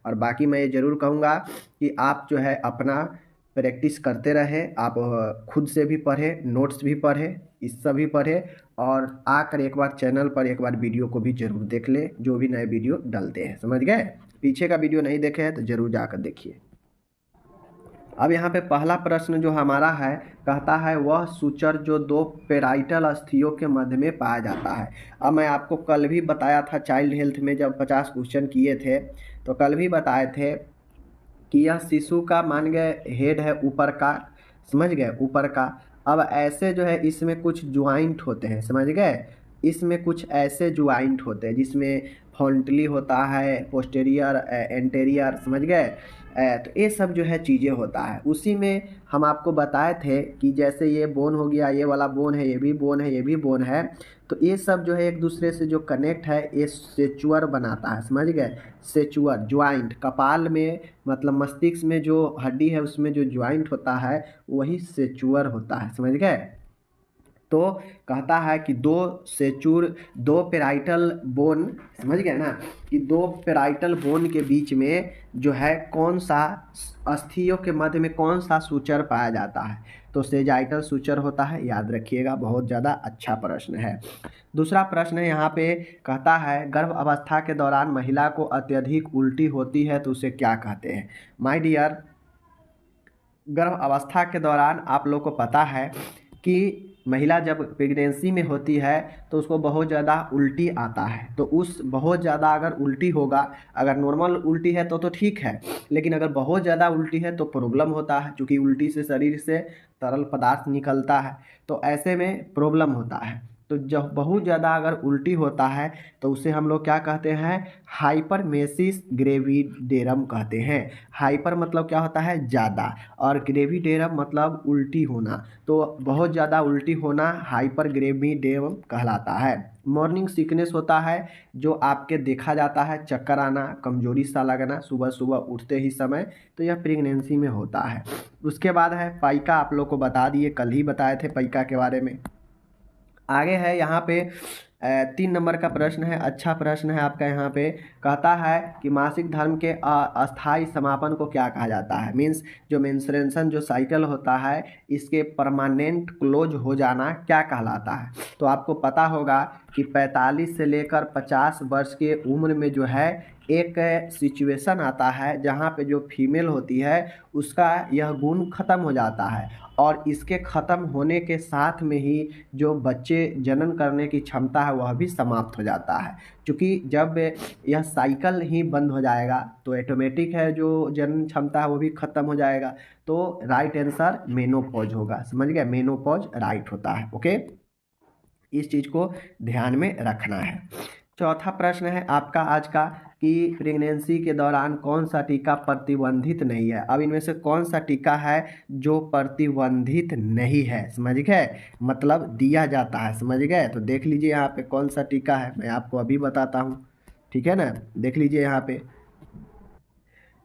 और बाकी मैं ये ज़रूर कहूँगा कि आप जो है अपना प्रैक्टिस करते रहें, आप खुद से भी पढ़ें, नोट्स भी पढ़ें, इससे भी पढ़ें, और आकर एक बार चैनल पर एक बार वीडियो को भी ज़रूर देख लें, जो भी नए वीडियो डलते हैं, समझ गए। पीछे का वीडियो नहीं देखे हैं तो ज़रूर जाकर देखिए। अब यहाँ पे पहला प्रश्न जो हमारा है, कहता है वह सूचर जो दो पेराइटल अस्थियों के मध्य में पाया जाता है। अब मैं आपको कल भी बताया था चाइल्ड हेल्थ में जब 50 क्वेश्चन किए थे, तो कल भी बताए थे कि यह शिशु का मान गए हेड है ऊपर का, समझ गए, ऊपर का। अब ऐसे जो है इसमें कुछ ज्वाइंट होते हैं, समझ गए, इसमें कुछ ऐसे ज्वाइंट होते हैं जिसमें फ्रंटली होता है, पोस्टेरियर, एंटेरियर, समझ गए। तो ये सब जो है चीज़ें होता है, उसी में हम आपको बताए थे कि जैसे ये बोन हो गया, ये वाला बोन है, ये भी बोन है, ये भी बोन है, तो ये सब जो है एक दूसरे से जो कनेक्ट है ये सेचुअर बनाता है, समझ गए। सेचुअर ज्वाइंट कपाल में, मतलब मस्तिष्क में जो हड्डी है उसमें जो ज्वाइंट होता है वही सेचुअर होता है, समझ गए। तो कहता है कि दो पेराइटल बोन, समझ गए ना, कि दो पेराइटल बोन के बीच में जो है कौन सा अस्थियों के मध्य में कौन सा सूचर पाया जाता है, तो सेजाइटल सूचर होता है, याद रखिएगा, बहुत ज़्यादा अच्छा प्रश्न है। दूसरा प्रश्न है यहाँ पे, कहता है गर्भ अवस्था के दौरान महिला को अत्यधिक उल्टी होती है तो उसे क्या कहते हैं। माय डियर, गर्भ अवस्था के दौरान आप लोग को पता है कि महिला जब प्रेगनेंसी में होती है तो उसको बहुत ज़्यादा उल्टी आता है, तो उस बहुत ज़्यादा अगर उल्टी होगा, अगर नॉर्मल उल्टी है तो ठीक है, लेकिन अगर बहुत ज़्यादा उल्टी है तो प्रॉब्लम होता है, क्योंकि उल्टी से शरीर से तरल पदार्थ निकलता है, तो ऐसे में प्रॉब्लम होता है। तो जब बहुत ज़्यादा अगर उल्टी होता है तो उसे हम लोग क्या कहते हैं, हाइपरमेसिस ग्रेविडेरम कहते हैं। हाइपर मतलब क्या होता है, ज़्यादा, और ग्रेविडेरम मतलब उल्टी होना, तो बहुत ज़्यादा उल्टी होना हाइपर ग्रेविडेरम कहलाता है। मॉर्निंग सिकनेस होता है जो आपके देखा जाता है, चक्कर आना, कमजोरी सा लगना सुबह सुबह उठते ही समय, तो यह प्रेगनेंसी में होता है। उसके बाद है पाइका, आप लोग को बता दिए, कल ही बताए थे पाइका के बारे में। आगे है यहाँ पे 3 नंबर का प्रश्न है, अच्छा प्रश्न है आपका। यहाँ पे कहता है कि मासिक धर्म के अस्थायी समापन को क्या कहा जाता है। मीन्स जो मेंस्ट्रुएशन जो साइकिल होता है इसके परमानेंट क्लोज हो जाना क्या कहलाता है। तो आपको पता होगा कि 45 से लेकर 50 वर्ष के उम्र में जो है एक सिचुएशन आता है जहाँ पे जो फीमेल होती है उसका यह गुण खत्म हो जाता है, और इसके ख़त्म होने के साथ में ही जो बच्चे जनन करने की क्षमता है वह भी समाप्त हो जाता है। क्योंकि जब यह साइकिल ही बंद हो जाएगा तो ऑटोमेटिक है जो जनन क्षमता है वो भी ख़त्म हो जाएगा। तो राइट आंसर मेनोपॉज होगा, समझ गए, मेनोपॉज राइट होता है। ओके, इस चीज़ को ध्यान में रखना है। चौथा प्रश्न है आपका आज का कि प्रेगनेंसी के दौरान कौन सा टीका प्रतिबंधित नहीं है। अब इनमें से कौन सा टीका है जो प्रतिबंधित नहीं है, समझ गए, मतलब दिया जाता है, समझ गए। तो देख लीजिए यहाँ पे कौन सा टीका है, मैं आपको अभी बताता हूँ, ठीक है ना। देख लीजिए यहाँ पे,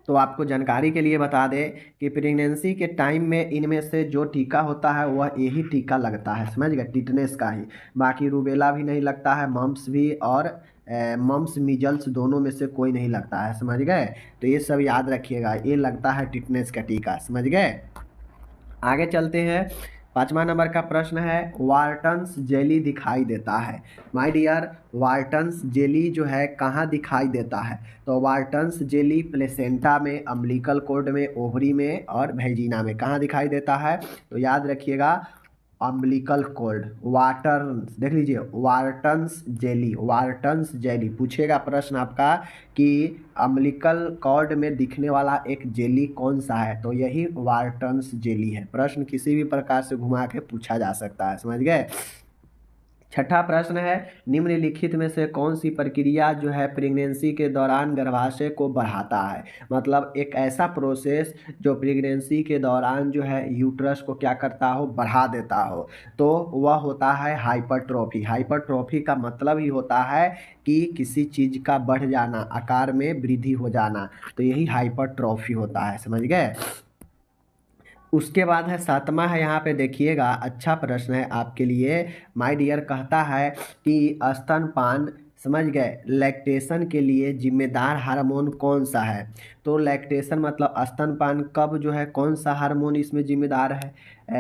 तो आपको जानकारी के लिए बता दें कि प्रेगनेंसी के टाइम में इनमें से जो टीका होता है वह यही टीका लगता है, समझ गए, टिटनेस का ही। बाकी रूबेला भी नहीं लगता है, मम्प्स भी, और मम्प्स मीजल्स दोनों में से कोई नहीं लगता है, समझ गए। तो ये सब याद रखिएगा, ये लगता है टिटनेस का टीका, समझ गए। आगे चलते हैं। 5वां नंबर का प्रश्न है, वार्टन्स जेली दिखाई देता है। माय डियर, वार्टन्स जेली जो है कहाँ दिखाई देता है। तो वार्टन्स जेली प्लेसेंटा में, अम्बिलिकल कॉर्ड में, ओवरी में और वेजिना में कहाँ दिखाई देता है। तो याद रखिएगा, अम्बिलिकल कॉर्ड, वार्टन्स, देख लीजिए, वार्टन्स जेली, वार्टन्स जेली पूछेगा प्रश्न आपका कि अम्बिलिकल कॉर्ड में दिखने वाला एक जेली कौन सा है, तो यही वार्टन्स जेली है। प्रश्न किसी भी प्रकार से घुमा के पूछा जा सकता है, समझ गए। छठा प्रश्न है, निम्नलिखित में से कौन सी प्रक्रिया जो है प्रेगनेंसी के दौरान गर्भाशय को बढ़ाता है। मतलब एक ऐसा प्रोसेस जो प्रेगनेंसी के दौरान जो है यूट्रस को क्या करता हो, बढ़ा देता हो, तो वह होता है हाइपरट्रॉफी। हाइपरट्रॉफी का मतलब ही होता है कि किसी चीज़ का बढ़ जाना, आकार में वृद्धि हो जाना, तो यही हाइपरट्रॉफी होता है, समझ गए। उसके बाद है 7वां है, यहाँ पे देखिएगा, अच्छा प्रश्न है आपके लिए। माय डियर, कहता है कि स्तनपान समझ गए। लैक्टेशन के लिए जिम्मेदार हार्मोन कौन सा है? तो लैक्टेशन मतलब स्तनपान कब जो है कौन सा हार्मोन इसमें जिम्मेदार है?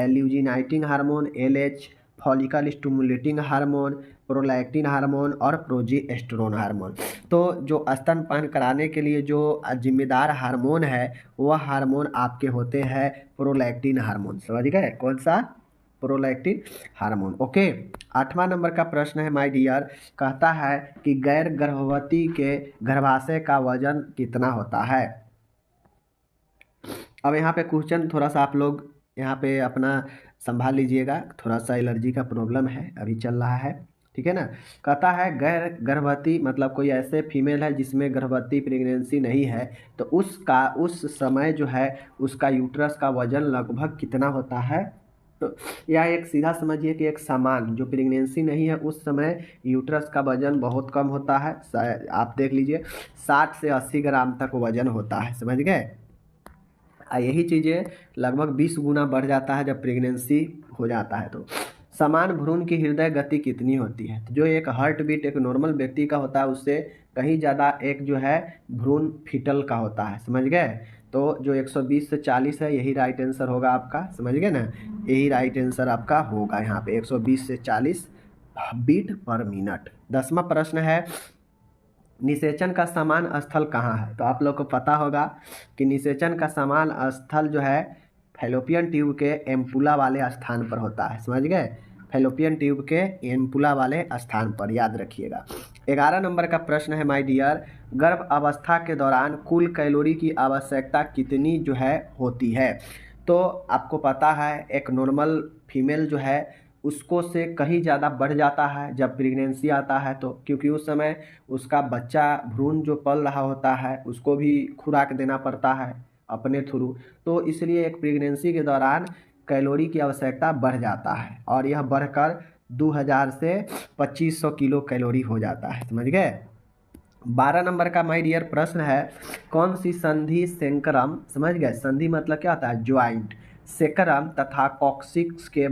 Luteinising hormone, LH, follicle stimulating hormone, prolactin hormone और प्रोजेस्टेरोन हार्मोन। तो जो स्तनपान कराने के लिए जो जिम्मेदार हार्मोन है वह हार्मोन आपके होते हैं प्रोलैक्टिन हार्मोन। समझ गए? कौन सा? Prolactin hormone. ओके। 8वां नंबर का प्रश्न है माय डियर, कहता है कि गैर गर्भवती के गर्भाशय का वजन कितना होता है? अब यहाँ पे क्वेश्चन थोड़ा सा आप लोग यहाँ पे अपना संभाल लीजिएगा, थोड़ा सा एलर्जी का प्रॉब्लम है अभी चल रहा है, ठीक है ना। कहता है गैर गर्भवती मतलब कोई ऐसे फीमेल है जिसमें गर्भवती प्रेगनेंसी नहीं है, तो उसका उस समय जो है उसका यूट्रस का वजन लगभग कितना होता है? तो यह एक सीधा समझिए कि एक सामान जो प्रेगनेंसी नहीं है उस समय यूट्रस का वजन बहुत कम होता है, आप देख लीजिए 60 से 80 ग्राम तक वजन होता है। समझ गए? यही चीज़ें लगभग 20 गुना बढ़ जाता है जब प्रेगनेंसी हो जाता है। तो समान भ्रूण की हृदय गति कितनी होती है? तो जो एक हार्ट बीट एक नॉर्मल व्यक्ति का होता है उससे कहीं ज़्यादा एक जो है भ्रूण फीटल का होता है। समझ गए? तो जो 120 से 40 है यही राइट आंसर होगा आपका। समझ गए ना? यही राइट आंसर आपका होगा यहाँ पे 120 से 40 बीट पर मिनट। 10वां प्रश्न है, निषेचन का समान स्थल कहाँ है? तो आप लोग को पता होगा कि निषेचन का समान स्थल जो है फैलोपियन ट्यूब के एम्पुला वाले स्थान पर होता है। समझ गए? फैलोपियन ट्यूब के एम्पुला वाले स्थान पर, याद रखिएगा। 11 नंबर का प्रश्न है माय डियर, गर्भ अवस्था के दौरान कुल कैलोरी की आवश्यकता कितनी जो है होती है? तो आपको पता है एक नॉर्मल फीमेल जो है उसको से कहीं ज़्यादा बढ़ जाता है जब प्रेगनेंसी आता है, तो क्योंकि उस समय उसका बच्चा भ्रूण जो पल रहा होता है उसको भी खुराक देना पड़ता है अपने थ्रू, तो इसलिए एक प्रेगनेंसी के दौरान कैलोरी की आवश्यकता बढ़ जाता है और यह बढ़कर 2000 से 2500 किलो कैलोरी हो जाता है। समझ गए? 12 नंबर का माय डियर प्रश्न है, कौन सी संधि सेंकरम, समझ गए संधि मतलब क्या होता है? ज्वाइंट, सेकरम तथा कॉक्सिक्स के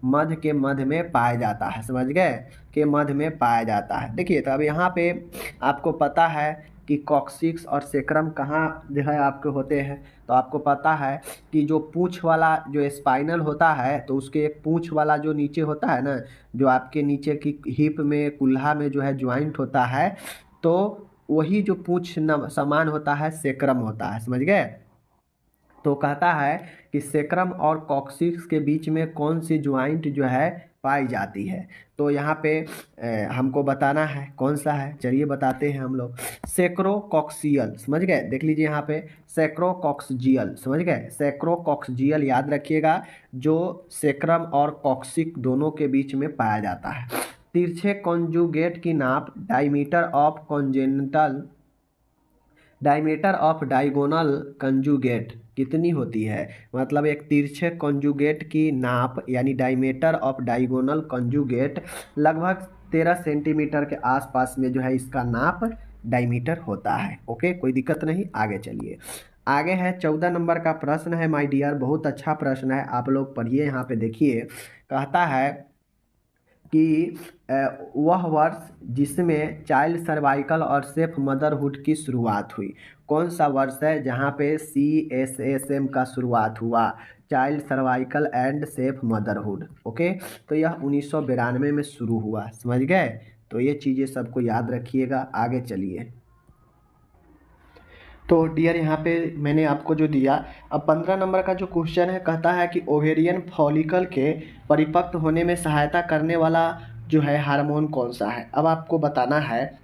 मध्य में पाया जाता है। समझ गए? के मध्य में पाया जाता है। देखिए तो अब यहाँ पे आपको पता है कि कॉक्सिक्स और सेक्रम कहाँ जो है आपके होते हैं, तो आपको पता है कि जो पूँछ वाला जो स्पाइनल होता है तो उसके एक पूँछ वाला जो नीचे होता है ना, जो आपके नीचे की हिप में कुल्हा में जो है ज्वाइंट होता है, तो वही जो पूँछ समान होता है सेक्रम होता है। समझ गए? तो कहता है कि सेक्रम और कॉक्सिक्स के बीच में कौन सी ज्वाइंट जो है पाई जाती है? तो यहाँ पे हमको बताना है कौन सा है, चलिए बताते हैं हम लोग। सेक्रोकॉक्सियल, समझ गए? देख लीजिए यहाँ पे सेक्रोकॉक्सियल, समझ गए? सेक्रोकॉक्सियल याद रखिएगा, जो सेक्रम और कॉक्सिक दोनों के बीच में पाया जाता है। तिरछे कॉन्जुगेट की नाप डायमीटर ऑफ डायगोनल कंजुगेट कितनी होती है? मतलब एक तिरछे कंजुगेट की नाप यानी डायमीटर ऑफ डायगोनल कंजुगेट लगभग 13 सेंटीमीटर के आसपास में जो है इसका नाप डायमीटर होता है। ओके, कोई दिक्कत नहीं, आगे चलिए। आगे है 14 नंबर का प्रश्न है माय डियर, बहुत अच्छा प्रश्न है, आप लोग पढ़िए। यहाँ पे देखिए कहता है कि वह वर्ष जिसमें चाइल्ड सर्वाइकल और सेफ मदरहुड की शुरुआत हुई, कौन सा वर्ष है जहाँ पे CSSM का शुरुआत हुआ? Child cervical and safe motherhood. Okay, तो यह 1992 में शुरू हुआ। समझ गए? तो ये चीज़ें सबको याद रखिएगा। आगे चलिए। तो डियर यहाँ पे मैंने आपको जो दिया, अब 15 नंबर का जो क्वेश्चन है कहता है कि ओवेरियन फॉलिकल के परिपक्व होने में सहायता करने वाला जो है हार्मोन कौन सा है? अब आपको बताना है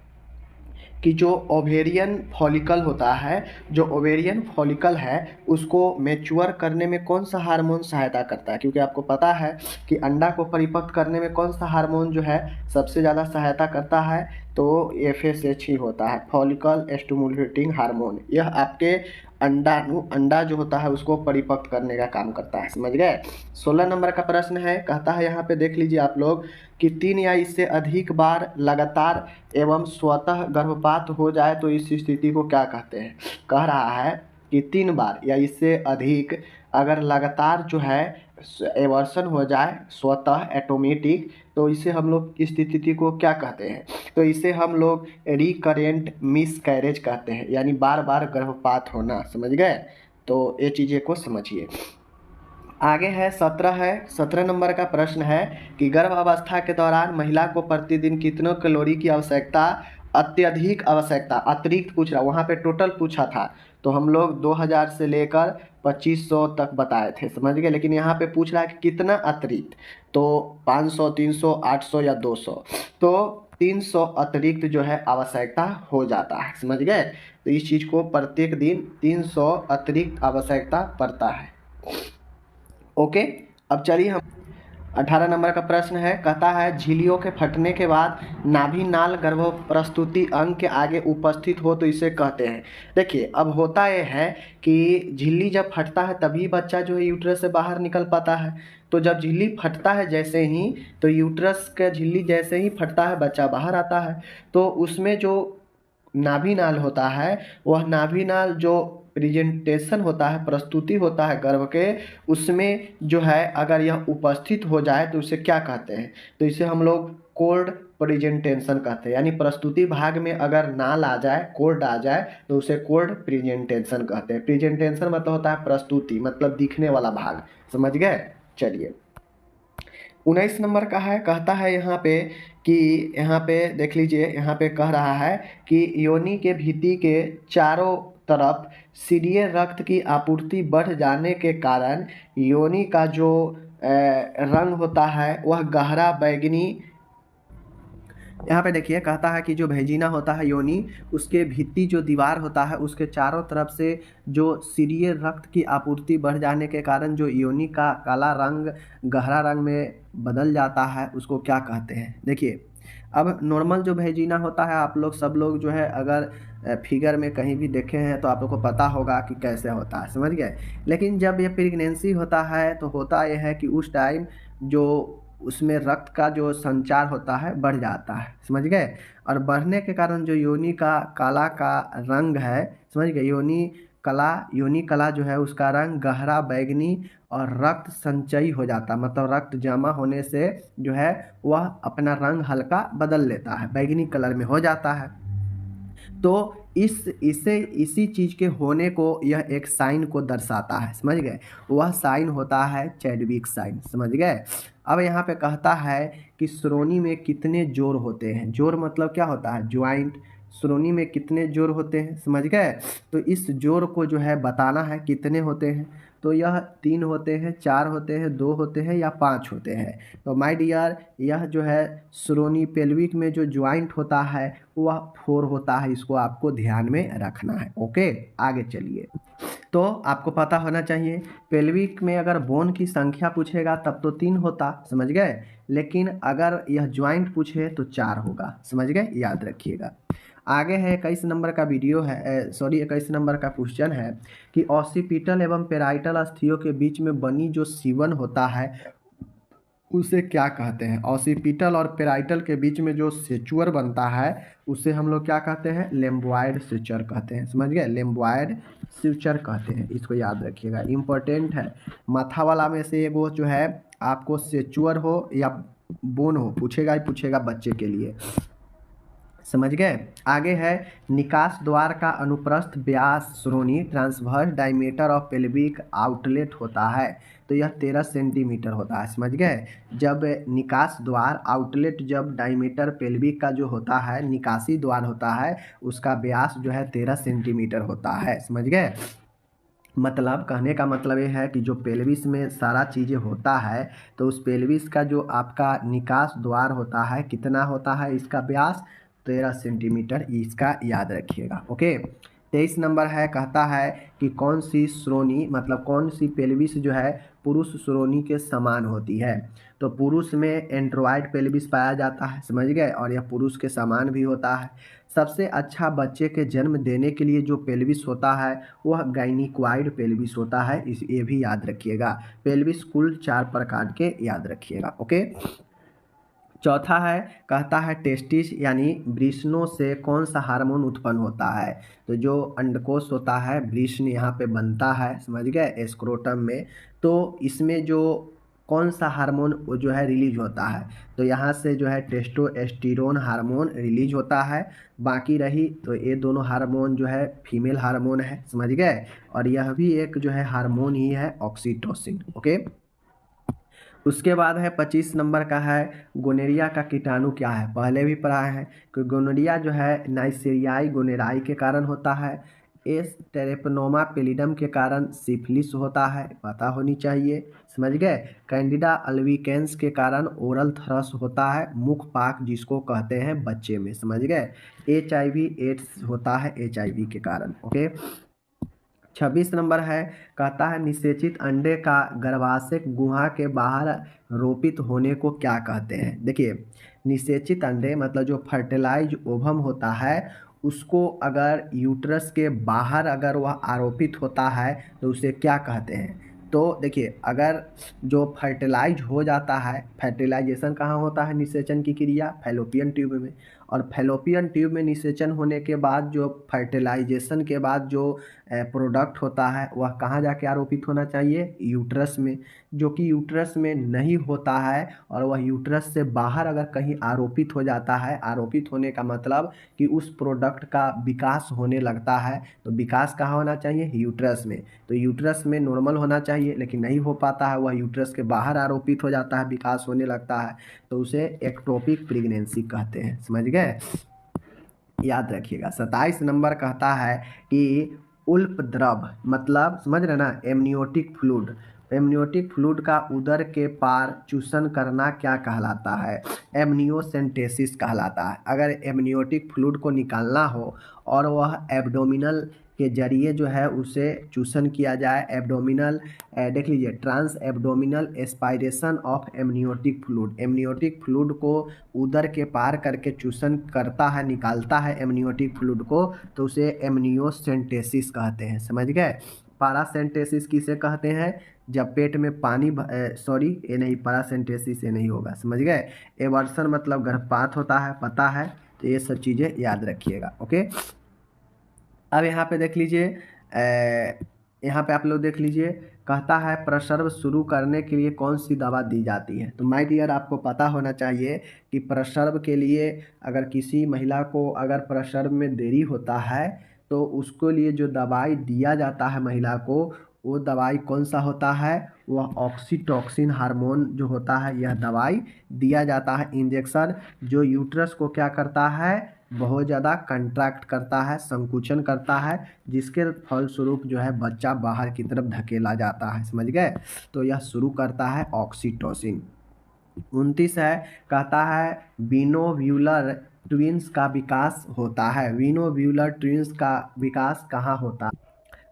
कि जो ओवेरियन फॉलिकल होता है, जो ओवेरियन फॉलिकल है उसको मैच्योर करने में कौन सा हार्मोन सहायता करता है? क्योंकि आपको पता है कि अंडा को परिपक्व करने में कौन सा हार्मोन जो है सबसे ज़्यादा सहायता करता है? तो FSH ही होता है, फॉलिकल स्टिमुलेटिंग हार्मोन। यह आपके अंडा जो होता है उसको परिपक्व करने का काम करता है। समझ गए? 16 नंबर का प्रश्न है, कहता है यहाँ पे देख लीजिए आप लोग कि 3 या इससे अधिक बार लगातार एवं स्वतः गर्भपात हो जाए तो इस स्थिति को क्या कहते हैं? कह रहा है कि 3 बार या इससे अधिक अगर लगातार जो है एवर्सन हो जाए, स्वतः ऑटोमेटिक, तो इसे हम लोग इस स्थिति को क्या कहते हैं? तो इसे हम लोग रिकरेंट मिसकैरेज कहते हैं, यानी बार बार गर्भपात होना। समझ गए? तो ये चीज़ें को समझिए। आगे है 17 नंबर का प्रश्न है कि गर्भ अवस्था के दौरान महिला को प्रतिदिन कितनों कैलोरी की आवश्यकता, अत्यधिक आवश्यकता, अतिरिक्त पूछ रहा, वहाँ पे टोटल पूछा था तो हम लोग 2000 से लेकर 2500 तक बताए थे। समझ गए? लेकिन यहाँ पे पूछ रहा है कि कितना अतिरिक्त, तो 500, 300, 800 या 200, तो 300 अतिरिक्त जो है आवश्यकता हो जाता है। समझ गए? तो इस चीज़ को प्रत्येक दिन 300 अतिरिक्त आवश्यकता पड़ता है। ओके, अब चलिए हम 18 नंबर का प्रश्न है, कहता है झिल्लियों के फटने के बाद नाभि नाल गर्भ प्रस्तुति अंग के आगे उपस्थित हो तो इसे कहते हैं। देखिए, अब होता यह है कि झिल्ली जब फटता है तभी बच्चा जो है यूट्रस से बाहर निकल पाता है। तो जब झिल्ली फटता है जैसे ही, तो यूट्रस का झिल्ली जैसे ही फटता है बच्चा बाहर आता है, तो उसमें जो नाभि नाल होता है, वह नाभि नाल जो प्रेजेंटेशन होता है, प्रस्तुति होता है गर्भ के, उसमें जो है अगर यह उपस्थित हो जाए तो उसे क्या कहते हैं? तो इसे हम लोग कोल्ड प्रेजेंटेशन कहते हैं, यानी प्रस्तुति भाग में अगर नाल आ जाए, कोल्ड आ जाए, तो उसे कोल्ड प्रेजेंटेशन कहते हैं। प्रेजेंटेशन मतलब होता है प्रस्तुति, मतलब दिखने वाला भाग। समझ गए? चलिए 19 नंबर का है, कहता है यहाँ पे कि, यहाँ पे देख लीजिए, यहाँ पे कह रहा है कि योनि के भित्ति के चारों तरफ सीधे रक्त की आपूर्ति बढ़ जाने के कारण योनि का जो रंग होता है वह गहरा बैंगनी। यहाँ पे देखिए, कहता है कि जो भेजिना होता है योनि, उसके भित्ति जो दीवार होता है उसके चारों तरफ से जो सीधे रक्त की आपूर्ति बढ़ जाने के कारण जो योनि का काला रंग गहरा रंग में बदल जाता है, उसको क्या कहते हैं? देखिए, अब नॉर्मल जो भेजिना होता है, आप लोग सब लोग जो है अगर फिगर में कहीं भी देखे हैं तो आप लोग को पता होगा कि कैसे होता है। समझ गए? लेकिन जब ये प्रेगनेंसी होता है तो होता यह है कि उस टाइम जो उसमें रक्त का जो संचार होता है बढ़ जाता है। समझ गए? और बढ़ने के कारण जो योनि का काला का रंग है, समझ गए, योनि कला जो है उसका रंग गहरा बैंगनी और रक्त संचयी हो जाता है, मतलब रक्त जमा होने से जो है वह अपना रंग हल्का बदल लेता है, बैंगनी कलर में हो जाता है। तो इसी चीज़ के होने को यह एक साइन को दर्शाता है। समझ गए? वह साइन होता है चैडविक साइन। समझ गए? अब यहाँ पे कहता है कि श्रोणि में कितने जोड़ होते हैं? जोड़ मतलब क्या होता है? ज्वाइंट। श्रोणि में कितने जोड़ होते हैं? समझ गए? तो इस जोड़ को जो है बताना है कितने होते हैं। तो यह 3 होते हैं, 4 होते हैं, 2 होते हैं या 5 होते हैं। तो माय डियर, यह जो है श्रोणि पेल्विक में जो ज्वाइंट होता है वह 4 होता है। इसको आपको ध्यान में रखना है। ओके, आगे चलिए। तो आपको पता होना चाहिए, पेल्विक में अगर बोन की संख्या पूछेगा तब तो 3 होता। समझ गए? लेकिन अगर यह ज्वाइंट पूछे तो 4 होगा। समझ गए? याद रखिएगा। आगे है 21 नंबर का वीडियो है, 21 नंबर का क्वेश्चन है कि ऑसिपिटल एवं पेराइटल अस्थियों के बीच में बनी जो सीवन होता है उसे क्या कहते हैं? ऑसिपिटल और पेराइटल के बीच में जो सेचुअर बनता है उसे हम लोग क्या कहते हैं? लेम्बॉयड स्यूचर कहते हैं। समझ गए? लेम्बॉयड स्यूचर कहते हैं। इसको याद रखिएगा, इंपॉर्टेंट है। माथा वाला में से वो जो है आपको सेचुअर हो या बोन हो पूछेगा ही पूछेगा बच्चे के लिए। समझ गए? आगे है निकास द्वार का अनुप्रस्थ व्यास श्रोणि transverse diameter of pelvic outlet होता है, तो यह 13 सेंटीमीटर होता है। समझ गए? जब निकास द्वार आउटलेट, जब डायमीटर पेल्विक का जो होता है, निकासी द्वार होता है, उसका व्यास जो है 13 सेंटीमीटर होता है। समझ गए? मतलब कहने का मतलब ये है कि जो पेल्विस में सारा चीज़ें होता है, तो उस पेल्विस का जो आपका निकास द्वार होता है कितना होता है? इसका व्यास 13 सेंटीमीटर, इसका याद रखिएगा। ओके, 23 नंबर है, कहता है कि कौन सी श्रोणि, मतलब कौन सी पेल्विस जो है पुरुष श्रोणि के समान होती है? तो पुरुष में एंड्रोइड पेल्विस पाया जाता है। समझ गए? और यह पुरुष के समान भी होता है। सबसे अच्छा बच्चे के जन्म देने के लिए जो पेल्विस होता है वह गाइनिकॉइड पेल्विस होता है। ये भी याद रखिएगा। पेल्विस कुल 4 प्रकार के याद रखिएगा। ओके, चौथा है, कहता है टेस्टिस यानी वृषणों से कौन सा हार्मोन उत्पन्न होता है? तो जो अंडकोश होता है, वृषण यहाँ पे बनता है। समझ गए? स्क्रोटम में। तो इसमें जो कौन सा हार्मोन वो जो है रिलीज होता है, तो यहाँ से जो है टेस्टोस्टेरोन हार्मोन रिलीज होता है। बाकी रही तो ये दोनों हार्मोन जो है फीमेल हार्मोन है, समझ गए। और यह भी एक जो है हार्मोन ही है, ऑक्सीटोसिन। ओके, उसके बाद है 25 नंबर का है गोनेरिया का कीटाणु क्या है। पहले भी पढ़ा है कि गोनेरिया जो है नाइसेरियाई गोनेराई के कारण होता है। एस टेरेपनोमा पेलिडम के कारण सिफिलिस होता है, पता होनी चाहिए, समझ गए। कैंडिडा अल्बिकेंस के कारण ओरल थ्रस होता है, मुख पाक जिसको कहते हैं बच्चे में, समझ गए। HIV एड्स होता है HIV के कारण। ओके, 26 नंबर है, कहता है निषेचित अंडे का गर्भाशय गुहा के बाहर रोपित होने को क्या कहते हैं। देखिए, निषेचित अंडे मतलब जो फर्टिलाइज ओवम होता है उसको अगर यूट्रस के बाहर अगर वह आरोपित होता है तो उसे क्या कहते हैं। तो देखिए, अगर जो फर्टिलाइज हो जाता है, फर्टिलाइजेशन कहाँ होता है, निषेचन की क्रिया फैलोपियन ट्यूब में। और फैलोपियन ट्यूब में निषेचन होने के बाद जो फर्टिलाइजेशन के बाद जो प्रोडक्ट होता है वह कहाँ जाके आरोपित होना चाहिए, यूट्रस में। जो कि यूट्रस में नहीं होता है और वह यूट्रस से बाहर अगर कहीं आरोपित हो जाता है, आरोपित होने का मतलब कि उस प्रोडक्ट का विकास होने लगता है, तो विकास कहाँ होना चाहिए, यूट्रस में। तो यूट्रस में नॉर्मल होना चाहिए लेकिन नहीं हो पाता है, वह यूट्रस के बाहर आरोपित हो जाता है, विकास होने लगता है, तो उसे एक्टोपिक प्रेगनेंसी कहते हैं, समझ गए। याद रखिएगा। 27 नंबर कहता है कि उल्प द्रव मतलब समझ रहे ना, एमनियोटिक फ्लूइड। एमनियोटिक फ्लूइड का उदर के पार चूषण करना क्या कहलाता है, एमनियोसेंटेसिस कहलाता है। अगर एमनियोटिक फ्लूइड को निकालना हो और वह एब्डोमिनल के जरिए जो है उसे चूषण किया जाए, एब्डोमिनल देख लीजिए, trans abdominal aspiration of amniotic fluid. Amniotic fluid को उदर के पार करके चूषण करता है, निकालता है एमनियोटिक फ्लूइड को, तो उसे एमनियोसेंटेसिस कहते हैं, समझ गए। पैरासेंटेसिस किसे कहते हैं, जब पेट में पानी सॉरी ये नहीं, पैरासेंटेसिस ये नहीं होगा, समझ गए। एवर्सन मतलब गर्भपात होता है, पता है, तो ये सब चीज़ें याद रखिएगा। ओके, अब यहाँ पे देख लीजिए, यहाँ पे आप लोग देख लीजिए, कहता है प्रसव शुरू करने के लिए कौन सी दवा दी जाती है। तो माय डियर, आपको पता होना चाहिए कि प्रसव के लिए अगर किसी महिला को अगर प्रसव में देरी होता है तो उसके लिए जो दवाई दिया जाता है महिला को, वो दवाई कौन सा होता है, वह ऑक्सीटोसिन हार्मोन जो होता है, यह दवाई दिया जाता है इंजेक्शन, जो यूट्रस को क्या करता है, बहुत ज़्यादा कंट्रैक्ट करता है, संकुचन करता है, जिसके फलस्वरूप जो है बच्चा बाहर की तरफ धकेला जाता है, समझ गए। तो यह शुरू करता है ऑक्सीटोसिन। 29 है, कहता है विनोव्यूलर ट्विंस का विकास होता है। विनोव्यूलर ट्विंस का विकास कहाँ होता है।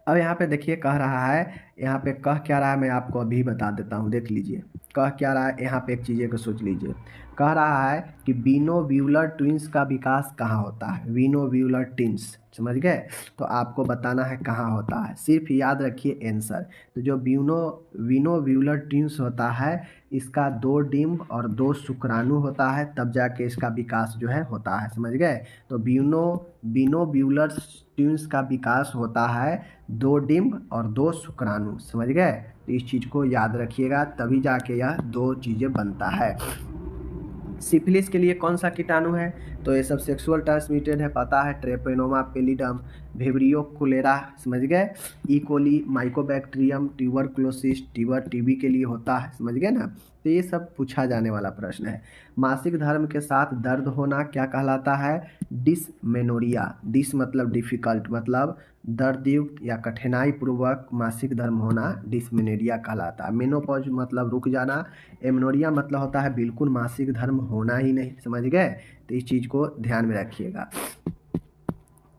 अब यहाँ पे देखिए कह रहा है, यहाँ पे कह क्या रहा है मैं आपको अभी बता देता हूँ, देख लीजिए कह क्या रहा है। यहाँ पे एक चीज़ें को सोच लीजिए, कह रहा है कि विनोव्यूलर ट्विंस का विकास कहाँ होता है, विनोव्यूलर ट्विंस, समझ गए। तो आपको बताना है कहाँ होता है, सिर्फ याद रखिए आंसर। तो जो विनोव्यूलर ट्विंस होता है, इसका 2 डिम्ब और 2 शुक्राणु होता है, तब जाके इसका विकास जो है होता है, समझ गए। तो विनोव्यूलर ट्विंस का विकास होता है 2 डिम्ब और 2 शुक्राणु, समझ गए। तो इस चीज़ को याद रखिएगा, तभी जाके यह 2 चीज़ें बनता है। सिफिलिस के लिए कौन सा कीटाणु है, तो ये सब सेक्सुअल ट्रांसमिटेड है, पता है, ट्रेपेनोमा पेलिडम, विब्रियो कोलेरा, समझ गए। ई कोली, माइकोबैक्टीरियम, ट्यूबरकुलोसिस, टीबी के लिए होता है, समझ गए ना। तो ये सब पूछा जाने वाला प्रश्न है। मासिक धर्म के साथ दर्द होना क्या कहलाता है, डिसमेनोरिया। डिस मतलब डिफ़िकल्ट, मतलब दर्दयुक्त या कठिनाई पूर्वक मासिक धर्म होना डिसमेनोरिया कहलाता है। मेनोपॉज मतलब रुक जाना, एमेनोरिया मतलब होता है बिल्कुल मासिक धर्म होना ही नहीं, समझ गए। तो इस चीज़ को ध्यान में रखिएगा।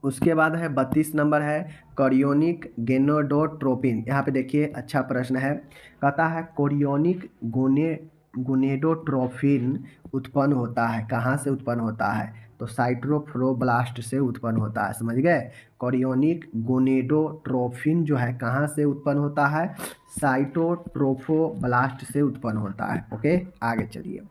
उसके बाद है 32 नंबर है कोरियोनिक गोनेडोट्रोपिन। यहाँ पे देखिए अच्छा प्रश्न है, कहता है कोरियोनिक गोनेडोट्रोपिन उत्पन्न होता है, कहाँ से उत्पन्न होता है, तो साइटोफ्लोब्लास्ट से उत्पन्न होता है, समझ गए। कोरियोनिक गोनेडोट्रोपिन जो है कहाँ से उत्पन्न होता है, साइटोट्रोफोब्लास्ट से उत्पन्न होता है। ओके, आगे चलिए।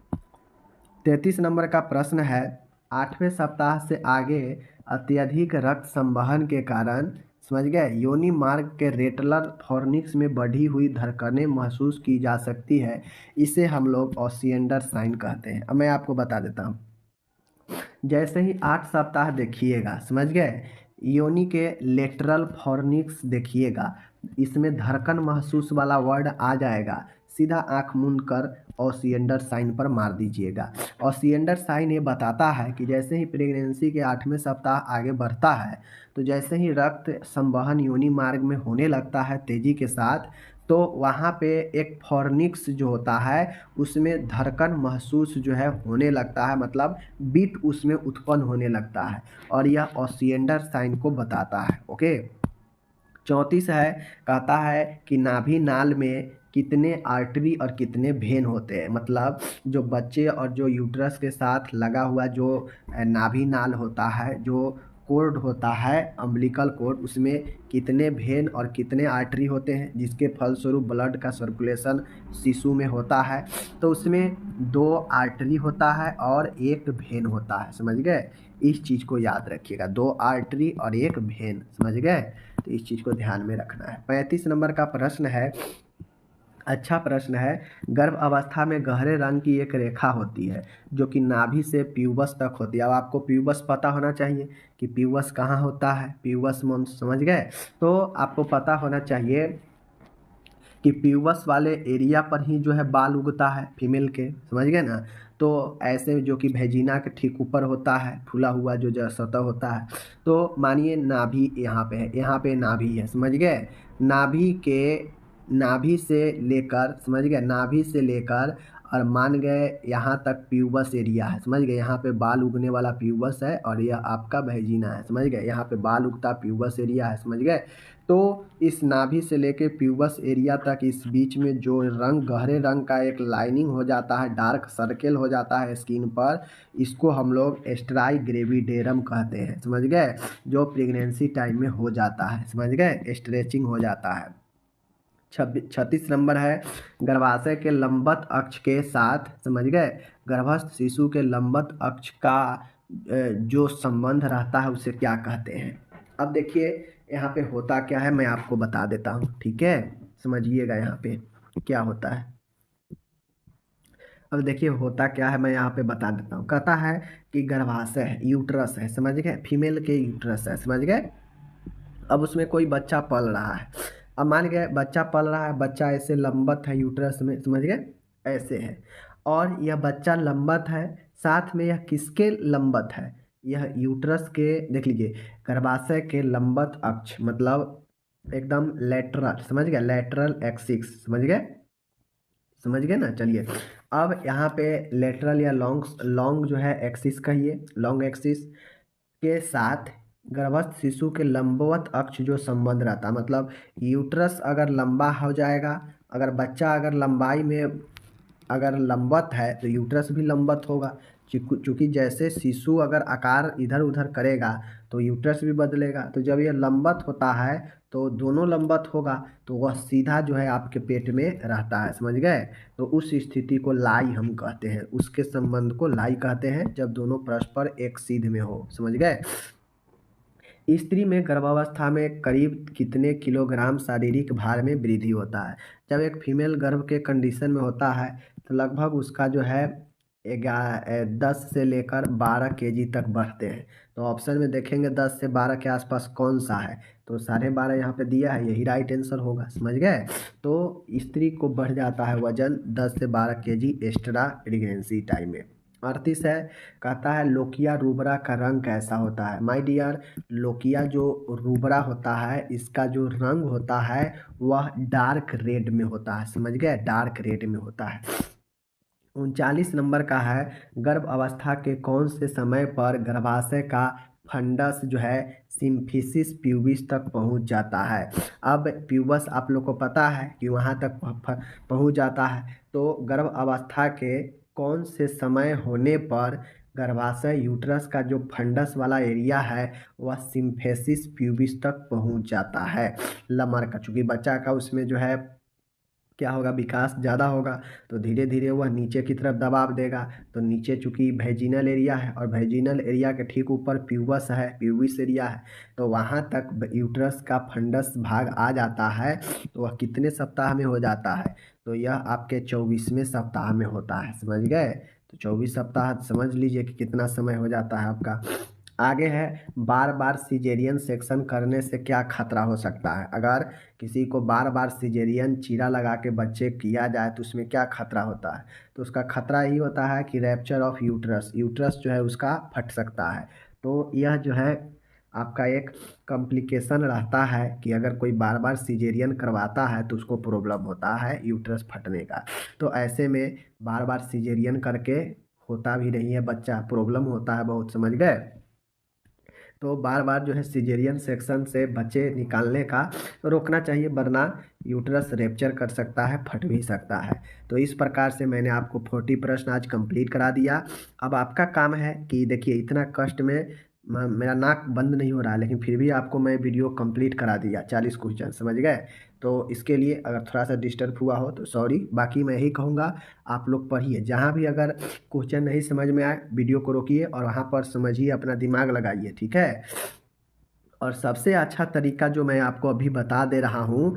33 नंबर का प्रश्न है, 8वें सप्ताह से आगे अत्यधिक रक्त संवहन के कारण समझ गए। योनि मार्ग के रेटलर फॉर्निक्स में बढ़ी हुई धड़कनें महसूस की जा सकती है, इसे हम लोग ओसिएंडर साइन कहते हैं। अब मैं आपको बता देता हूँ। जैसे ही 8 सप्ताह देखिएगा, समझ गए, योनि के लेटरल फॉर्निक्स देखिएगा, इसमें धड़कन महसूस वाला वर्ड आ जाएगा, सीधा आंख मूंद कर ओसिएंडर साइन पर मार दीजिएगा। ओसिएंडर साइन ये बताता है कि जैसे ही प्रेगनेंसी के 8वें सप्ताह आगे बढ़ता है, तो जैसे ही रक्त संवहन योनि मार्ग में होने लगता है तेजी के साथ, तो वहाँ पे एक फॉर्निक्स जो होता है उसमें धड़कन महसूस जो है होने लगता है, मतलब बीट उसमें उत्पन्न होने लगता है, और यह ओसिएंडर साइन को बताता है। ओके। 34 है, कहता है कि नाभि नाल में कितने आर्टरी और कितने भेन होते हैं, मतलब जो बच्चे और जो यूट्रस के साथ लगा हुआ जो नाभि नाल होता है, जो कोर्ड होता है, अम्बिलिकल कोर्ड, उसमें कितने भेन और कितने आर्टरी होते हैं, जिसके फलस्वरूप ब्लड का सर्कुलेशन शिशु में होता है। तो उसमें 2 आर्टरी होता है और 1 भेन होता है, समझ गए। इस चीज़ को याद रखिएगा, 2 आर्टरी और 1 भेन, समझ गए। तो इस चीज़ को ध्यान में रखना है। 35 नंबर का प्रश्न है, अच्छा प्रश्न है। गर्भ अवस्था में गहरे रंग की एक रेखा होती है जो कि नाभि से प्यूबस तक होती है। अब आपको प्यूबस पता होना चाहिए कि प्यूबस कहाँ होता है, प्यूबस मॉन्स, समझ गए। तो आपको पता होना चाहिए कि प्यूबस वाले एरिया पर ही जो है बाल उगता है फीमेल के, समझ गए ना। तो ऐसे जो कि भेजिना के ठीक ऊपर होता है फूला हुआ जो सतह होता है। तो मानिए नाभि यहाँ पे है, यहाँ पे नाभि है, समझ गए। नाभि से लेकर, समझ गए, नाभि से लेकर और मान गए यहाँ तक प्यूबस एरिया है, समझ गए। यहाँ पे बाल उगने वाला प्यूबस है और यह आपका भेजिना है, समझ गए। यहाँ पे बाल उगता प्यूबस एरिया है, समझ गए। तो इस नाभि से लेके प्यूबस एरिया तक इस बीच में जो रंग, गहरे रंग का एक लाइनिंग हो जाता है, डार्क सर्कल हो जाता है स्किन पर, इसको हम लोग एस्ट्राई ग्रेविडेरम कहते हैं, समझ गए। जो प्रेगनेंसी टाइम में हो जाता है, समझ गए, स्ट्रेचिंग हो जाता है। 36 नंबर है, गर्भाशय के लंबवत अक्ष के साथ, समझ गए, गर्भस्थ शिशु के लंबवत अक्ष का जो संबंध रहता है उसे क्या कहते हैं। अब देखिए यहाँ पे होता क्या है, मैं आपको बता देता हूँ, ठीक है, समझिएगा यहाँ पे क्या होता है। अब देखिए होता क्या है, मैं यहाँ पे बता देता हूँ। कहता है कि गर्भाशय है, यूट्रस है, समझ गए, फीमेल के यूट्रस है, समझ गए। अब उसमें कोई बच्चा पल रहा है। अब मान गए बच्चा पल रहा है, बच्चा ऐसे लंबत है यूट्रस में, समझ गए, ऐसे है। और यह बच्चा लंबत है, साथ में यह किसके लंबत है, यह यूट्रस के, देख लीजिए, गर्भाशय के लंबत अक्ष, मतलब एकदम लेटरल, समझ गए, लेटरल एक्सिस, समझ गए ना। चलिए अब यहाँ पे लेटरल या लॉन्ग जो है एक्सिस कहिए, लॉन्ग एक्सिस के साथ गर्भस्थ शिशु के लंबवत अक्ष जो संबंध रहता है, मतलब यूट्रस अगर लंबा हो जाएगा, अगर बच्चा अगर लंबाई में अगर लंबवत है तो यूट्रस भी लंबवत होगा। चूँकि जैसे शिशु अगर आकार इधर उधर करेगा तो यूट्रस भी बदलेगा। तो जब यह लंबवत होता है तो दोनों लंबवत होगा, तो वह सीधा जो है आपके पेट में रहता है, समझ गए। तो उस स्थिति को लाई हम कहते हैं, उसके संबंध को लाई कहते हैं, जब दोनों परस्पर एक सीध में हो, समझ गए। स्त्री में गर्भावस्था में करीब कितने किलोग्राम शारीरिक भार में वृद्धि होता है। जब एक फीमेल गर्भ के कंडीशन में होता है तो लगभग उसका जो है 10 से लेकर 12 केजी तक बढ़ते हैं। तो ऑप्शन में देखेंगे 10 से 12 के आसपास कौन सा है, तो 12.5 यहाँ पे दिया है, यही राइट आंसर होगा, समझ गए। तो स्त्री को बढ़ जाता है वजन 10 से 12 केजी एक्स्ट्रा प्रेगनेंसी टाइम में। 38 है, कहता है लोकिया रूबरा का रंग कैसा होता है। माय डियर, लोकिया जो रूबरा होता है इसका जो रंग होता है वह डार्क रेड में होता है, समझ गए, डार्क रेड में होता है। 39 नंबर का है, गर्भ अवस्था के कौन से समय पर गर्भाशय का फंडस जो है सिम्फिसिस प्यूबिस तक पहुंच जाता है। अब प्यूबस आप लोग को पता है कि वहां तक पहुंच जाता है, तो गर्भ अवस्था के कौन से समय होने पर गर्भाशय यूट्रस का जो फंडस वाला एरिया है वह सिम्फिसिस प्यूबिस तक पहुंच जाता है, लमर का, चूँकि बच्चा का उसमें जो है क्या होगा, विकास ज़्यादा होगा तो धीरे धीरे वह नीचे की तरफ दबाव देगा। तो नीचे चूँकि वैजिनल एरिया है और वैजिनल एरिया के ठीक ऊपर प्यूबस है, प्यूबिस एरिया है, तो वहाँ तक यूट्रस का फंडस भाग आ जाता है। तो वह कितने सप्ताह में हो जाता है, तो यह आपके 24वें सप्ताह में होता है। समझ गए, तो 24 सप्ताह समझ लीजिए कि कितना समय हो जाता है आपका। आगे है, बार बार सिजेरियन सेक्शन करने से क्या खतरा हो सकता है। अगर किसी को बार बार सिजेरियन चीरा लगा के बच्चे किया जाए तो उसमें क्या खतरा होता है, तो उसका खतरा यही होता है कि रैप्चर ऑफ यूट्रस, यूट्रस जो है उसका फट सकता है। तो यह जो है आपका एक कॉम्प्लिकेशन रहता है कि अगर कोई बार बार सिजेरियन करवाता है तो उसको प्रॉब्लम होता है यूट्रस फटने का। तो ऐसे में बार बार सिजेरियन करके होता भी नहीं है बच्चा, प्रॉब्लम होता है बहुत। समझ गए, तो बार बार जो है सिजेरियन सेक्शन से बच्चे निकालने का रोकना चाहिए, वरना यूट्रस रेप्चर कर सकता है, फट भी सकता है। तो इस प्रकार से मैंने आपको 40 प्रश्न आज कंप्लीट करा दिया। अब आपका काम है कि देखिए इतना कष्ट में मेरा नाक बंद नहीं हो रहा है, लेकिन फिर भी आपको मैं वीडियो कंप्लीट करा दिया 40 क्वेश्चन। समझ गए, तो इसके लिए अगर थोड़ा सा डिस्टर्ब हुआ हो तो सॉरी। बाकी मैं यही कहूँगा, आप लोग पढ़िए, जहाँ भी अगर क्वेश्चन नहीं समझ में आए वीडियो को रोकिए और वहाँ पर समझिए, अपना दिमाग लगाइए, ठीक है। और सबसे अच्छा तरीका जो मैं आपको अभी बता दे रहा हूँ,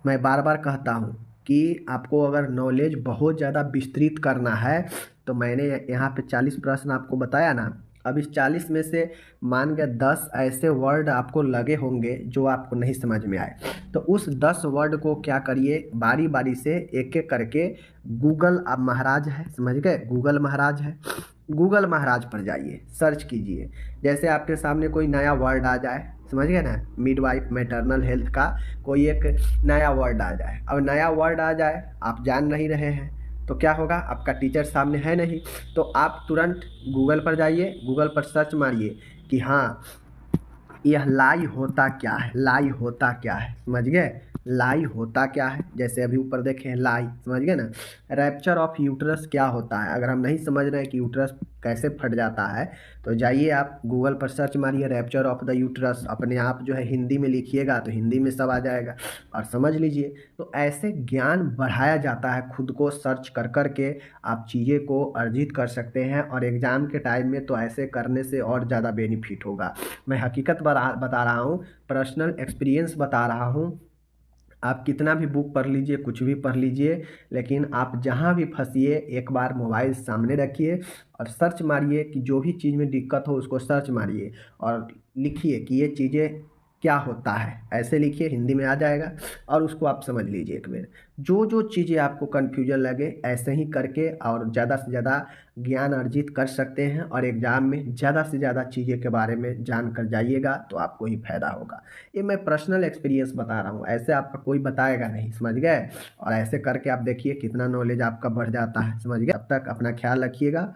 मैं बार बार कहता हूँ कि आपको अगर नॉलेज बहुत ज़्यादा विस्तृत करना है तो मैंने यहाँ पे 40 प्रश्न आपको बताया ना। अब इस 40 में से मान गए 10 ऐसे वर्ड आपको लगे होंगे जो आपको नहीं समझ में आए, तो उस 10 वर्ड को क्या करिए, बारी बारी से एक एक करके गूगल, आप महाराज है, समझ गए, गूगल महाराज है, गूगल महाराज पर जाइए, सर्च कीजिए। जैसे आपके सामने कोई नया वर्ड आ जाए, समझ गए ना, मिडवाइफ मैटरनल हेल्थ का कोई एक नया वर्ड आ जाए, अब नया वर्ड आ जाए आप जान नहीं रहे हैं तो क्या होगा, आपका टीचर सामने है नहीं, तो आप तुरंत गूगल पर जाइए, गूगल पर सर्च मारिए कि हाँ यह लाई होता क्या है, लाई होता क्या है। समझ गए, लाई होता क्या है, जैसे अभी ऊपर देखें लाई, समझ गए ना। रैप्चर ऑफ यूट्रस क्या होता है, अगर हम नहीं समझ रहे हैं कि यूट्रस कैसे फट जाता है तो जाइए आप गूगल पर सर्च मारिए रैप्चर ऑफ द यूट्रस, अपने आप जो है हिंदी में लिखिएगा तो हिंदी में सब आ जाएगा और समझ लीजिए। तो ऐसे ज्ञान बढ़ाया जाता है, खुद को सर्च कर कर के आप चीज़ें को अर्जित कर सकते हैं, और एग्ज़ाम के टाइम में तो ऐसे करने से और ज़्यादा बेनिफिट होगा। मैं हकीकत बता रहा हूँ, पर्सनल एक्सपीरियंस बता रहा हूँ। आप कितना भी बुक पढ़ लीजिए, कुछ भी पढ़ लीजिए, लेकिन आप जहाँ भी फंसिए एक बार मोबाइल सामने रखिए और सर्च मारिए कि जो भी चीज़ में दिक्कत हो उसको सर्च मारिए और लिखिए कि ये चीज़ें क्या होता है, ऐसे लिखिए, हिंदी में आ जाएगा और उसको आप समझ लीजिए एक बार। जो जो चीज़ें आपको कन्फ्यूजन लगे ऐसे ही करके और ज़्यादा से ज़्यादा ज्ञान अर्जित कर सकते हैं, और एग्ज़ाम में ज़्यादा से ज़्यादा चीज़ें के बारे में जान कर जाइएगा तो आपको ही फायदा होगा। ये मैं पर्सनल एक्सपीरियंस बता रहा हूँ, ऐसे आपका कोई बताएगा नहीं। समझ गए, और ऐसे करके आप देखिए कितना नॉलेज आपका बढ़ जाता है। समझ गए, तब तक अपना ख्याल रखिएगा